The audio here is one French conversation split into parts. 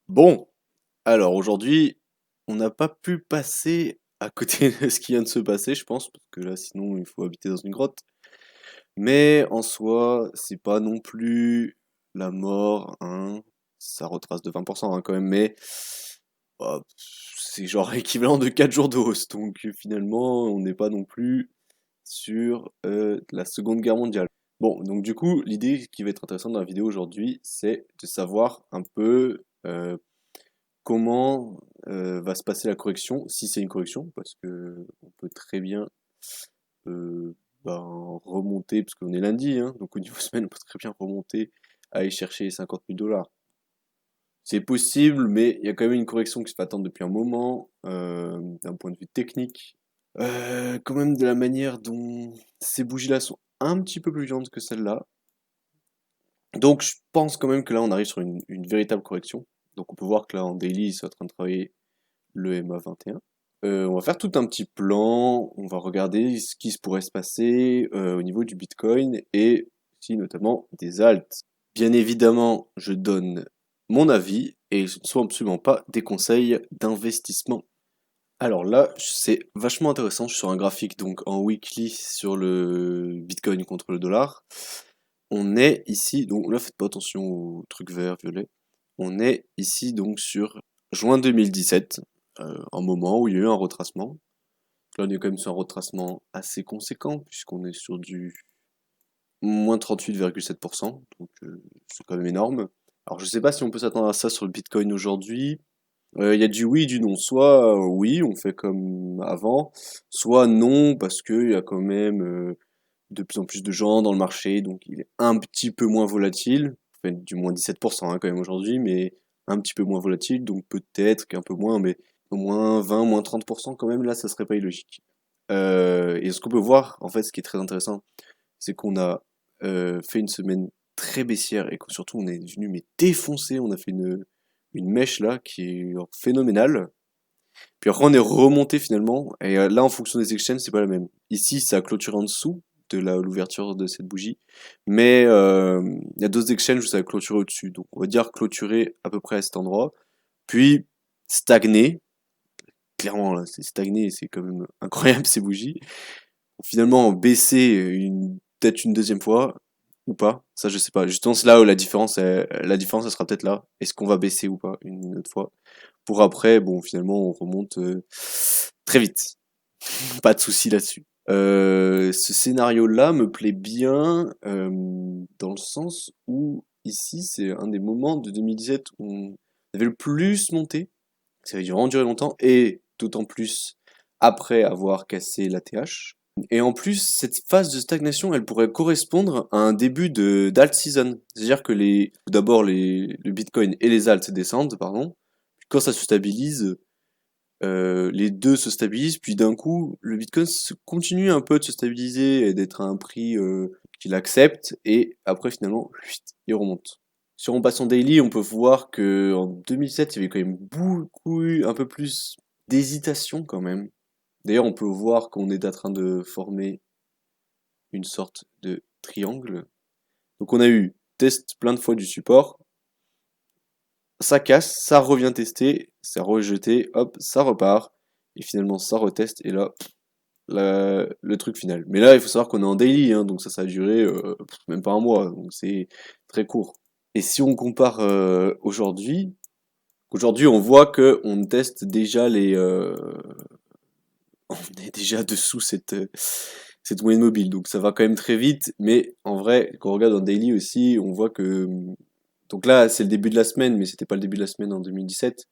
Bon, alors aujourd'hui, on n'a pas pu passer à côté de ce qui vient de se passer, je pense, parce que là, sinon, il faut habiter dans une grotte. Mais en soi, c'est pas non plus la mort, hein. Ça retrace de 20% hein, quand même, mais c'est genre équivalent de 4 jours de hausse. Donc finalement, on n'est pas non plus sur la Seconde Guerre mondiale. Bon, donc du coup, l'idée qui va être intéressante dans la vidéo aujourd'hui, c'est de savoir un peu comment va se passer la correction, si c'est une correction, parce que on peut très bien euh, remonter, parce qu'on est lundi, hein, donc au niveau semaine, on peut très bien remonter à aller chercher les 50 000 dollars. C'est possible, mais il y a quand même une correction qui se fait attendre depuis un moment, d'un point de vue technique. Quand même de la manière dont ces bougies-là sont un petit peu plus violentes que celles-là. Donc je pense quand même que là on arrive sur une véritable correction. Donc on peut voir que là en daily, c'est en train de travailler le MA21. On va faire tout un petit plan, on va regarder ce qui se pourrait se passer au niveau du Bitcoin et aussi notamment des alts. Bien évidemment, je donne mon avis et ce ne sont absolument pas des conseils d'investissement. Alors là, c'est vachement intéressant, je suis sur un graphique donc en weekly sur le Bitcoin contre le dollar. On est ici, donc là faites pas attention au truc vert, violet. On est ici donc sur juin 2017, un moment où il y a eu un retracement. Là on est quand même sur un retracement assez conséquent, puisqu'on est sur du moins 38,7%, donc c'est quand même énorme. Alors je sais pas si on peut s'attendre à ça sur le Bitcoin aujourd'hui. Il y a du oui, du non. Soit oui, on fait comme avant, soit non, parce qu'il y a quand même de plus en plus de gens dans le marché, donc il est un petit peu moins volatile, enfin, du moins 17% hein, quand même aujourd'hui, mais un petit peu moins volatile, donc peut-être qu'un peu moins, mais au moins 20, moins 30% quand même, là, ça serait pas illogique. Et ce qu'on peut voir, en fait, ce qui est très intéressant, c'est qu'on a fait une semaine très baissière et que surtout on est venu mais défoncer, on a fait une mèche là qui est phénoménale. Puis après, on est remonté finalement, et là, en fonction des exchanges, c'est pas la même. Ici, ça a clôturé en dessous de l'ouverture de cette bougie, mais il y a d'autres exchanges où ça a clôturé au-dessus. Donc, on va dire clôturer à peu près à cet endroit, puis stagner. Clairement, là, c'est stagné, c'est quand même incroyable ces bougies. Finalement, baisser peut-être une deuxième fois, ou pas, ça je sais pas. Justement, c'est là où la différence, elle sera peut-être là. Est-ce qu'on va baisser ou pas une autre fois? Pour après, bon, finalement, on remonte très vite. Pas de souci là-dessus. Ce scénario-là me plaît bien dans le sens où ici, c'est un des moments de 2017 où on avait le plus monté. Ça avait vraiment duré longtemps et d'autant plus après avoir cassé la TH. Et en plus, cette phase de stagnation, elle pourrait correspondre à un début de d'alt season. C'est-à-dire que d'abord le Bitcoin et les alts descendent, pardon. Quand ça se stabilise, les deux se stabilisent, puis d'un coup, le Bitcoin continue un peu de se stabiliser et d'être à un prix qu'il accepte, et après finalement, chuit, il remonte. Si on passe en daily, on peut voir que en 2007, il y avait quand même beaucoup, un peu plus d'hésitation quand même. D'ailleurs, on peut voir qu'on est en train de former une sorte de triangle. Donc on a eu test plein de fois du support, ça casse, ça revient tester, c'est rejeté, hop, ça repart, et finalement ça reteste, et là, le truc final. Mais là, il faut savoir qu'on est en daily, hein, donc ça a duré même pas un mois, donc c'est très court. Et si on compare aujourd'hui, on voit que on teste déjà on est déjà dessous cette moyenne mobile, donc ça va quand même très vite, mais en vrai, quand on regarde en daily aussi, on voit que donc là, c'est le début de la semaine, mais c'était pas le début de la semaine en 2017.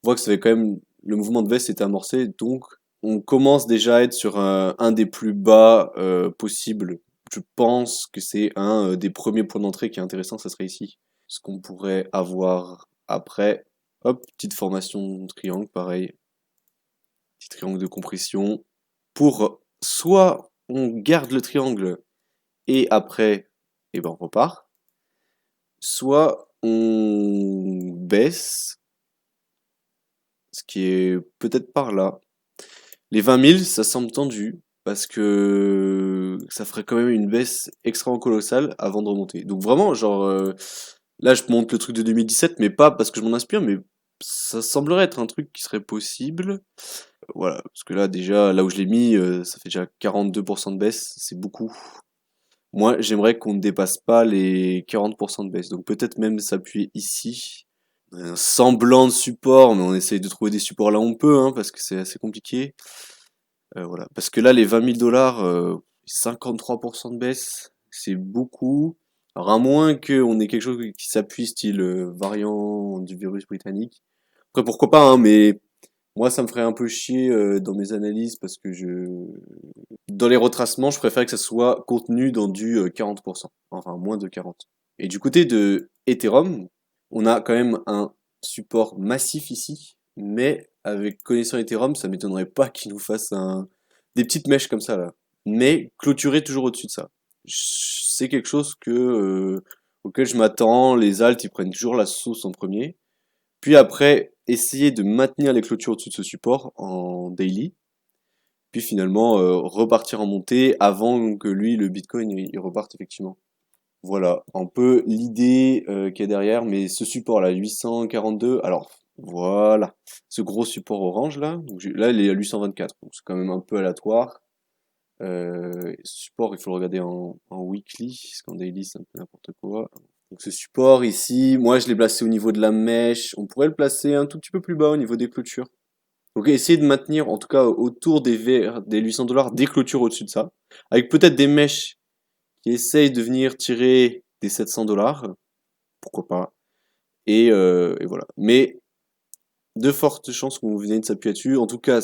On voit que ça fait quand même le mouvement de baisse était amorcé, donc on commence déjà à être sur un des plus bas possibles. Je pense que c'est un des premiers points d'entrée qui est intéressant, ça serait ici. Ce qu'on pourrait avoir après, hop, petite formation de triangle, pareil, petit triangle de compression. Pour soit on garde le triangle et après, eh ben on repart, soit on baisse, ce qui est peut-être par là. Les 20 000, ça semble tendu, parce que ça ferait quand même une baisse extrêmement colossale avant de remonter. Donc vraiment, genre, là je monte le truc de 2017, mais pas parce que je m'en inspire, mais ça semblerait être un truc qui serait possible. Voilà, parce que là déjà, là où je l'ai mis, ça fait déjà 42% de baisse, c'est beaucoup. Moi, j'aimerais qu'on ne dépasse pas les 40% de baisse, donc peut-être même s'appuyer ici. Un semblant de support, mais on essaye de trouver des supports là où on peut, hein, parce que c'est assez compliqué. Voilà, parce que là, les 20 000 dollars, 53% de baisse, c'est beaucoup. Alors, à moins qu'on ait quelque chose qui s'appuie, style variant du virus britannique. Après, pourquoi pas, hein, mais moi, ça me ferait un peu chier dans mes analyses parce que dans les retracements, je préfère que ça soit contenu dans du 40%, enfin moins de 40. Et du côté de Ethereum, on a quand même un support massif ici, mais avec connaissant Ethereum, ça m'étonnerait pas qu'il nous fasse des petites mèches comme ça là, mais clôturer toujours au-dessus de ça. C'est quelque chose auquel je m'attends. Les alts, ils prennent toujours la sauce en premier. Puis après, essayer de maintenir les clôtures au-dessus de ce support en daily. Puis finalement, repartir en montée avant que lui, le Bitcoin, il reparte effectivement. Voilà, un peu l'idée qu'il y a derrière, mais ce support-là, 842, alors voilà, ce gros support orange là, donc là il est à 824, donc c'est quand même un peu aléatoire. Ce support, il faut le regarder en weekly, parce qu'en daily c'est un peu n'importe quoi. Donc ce support ici, moi je l'ai placé au niveau de la mèche, on pourrait le placer un tout petit peu plus bas au niveau des clôtures. Donc essayez de maintenir en tout cas autour des 800 dollars des clôtures au-dessus de ça, avec peut-être des mèches qui essayent de venir tirer des 700 dollars, pourquoi pas. Et voilà. Mais de fortes chances qu'on vienne de s'appuyer dessus. En tout cas,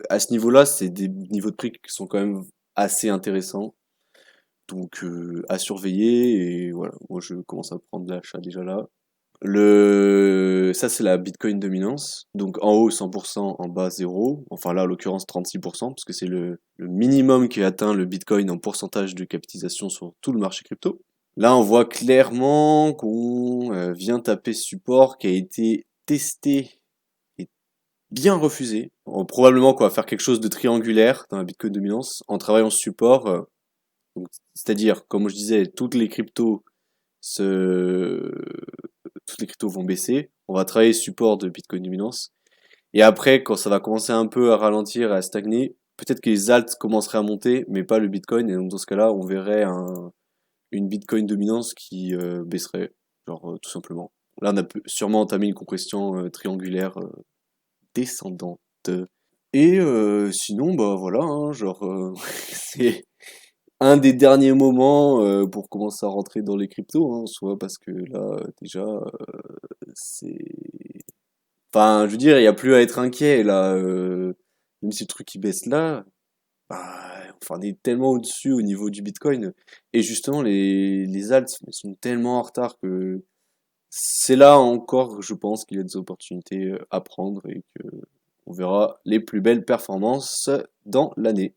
à ce niveau-là, c'est des niveaux de prix qui sont quand même assez intéressants. Donc à surveiller. Et voilà, moi je commence à prendre l'achat déjà là. Ça c'est la Bitcoin dominance. Donc en haut 100%, en bas 0. Enfin là, en l'occurrence 36%, parce que c'est le minimum qui atteint le Bitcoin en pourcentage de capitalisation sur tout le marché crypto. Là, on voit clairement qu'on vient taper ce support qui a été testé et bien refusé. Probablement qu'on va faire quelque chose de triangulaire dans la Bitcoin dominance en travaillant ce support. C'est-à-dire, comme je disais, se... toutes les cryptos vont baisser. On va travailler ce support de Bitcoin dominance. Et après, quand ça va commencer un peu à ralentir, à stagner, peut-être que les alts commenceraient à monter, mais pas le Bitcoin. Et donc dans ce cas-là, on verrait une Bitcoin dominance qui baisserait, genre tout simplement. Là, on a sûrement entamé une compression triangulaire descendante. Et sinon, bah voilà, hein, genre, c'est un des derniers moments pour commencer à rentrer dans les cryptos, hein, soit parce que là, déjà, c'est... Enfin, je veux dire, il n'y a plus à être inquiet, là. Même si le truc, il baisse là, bah, enfin, on est tellement au-dessus au niveau du Bitcoin. Et justement, les alts sont tellement en retard que c'est là encore, je pense, qu'il y a des opportunités à prendre et que on verra les plus belles performances dans l'année.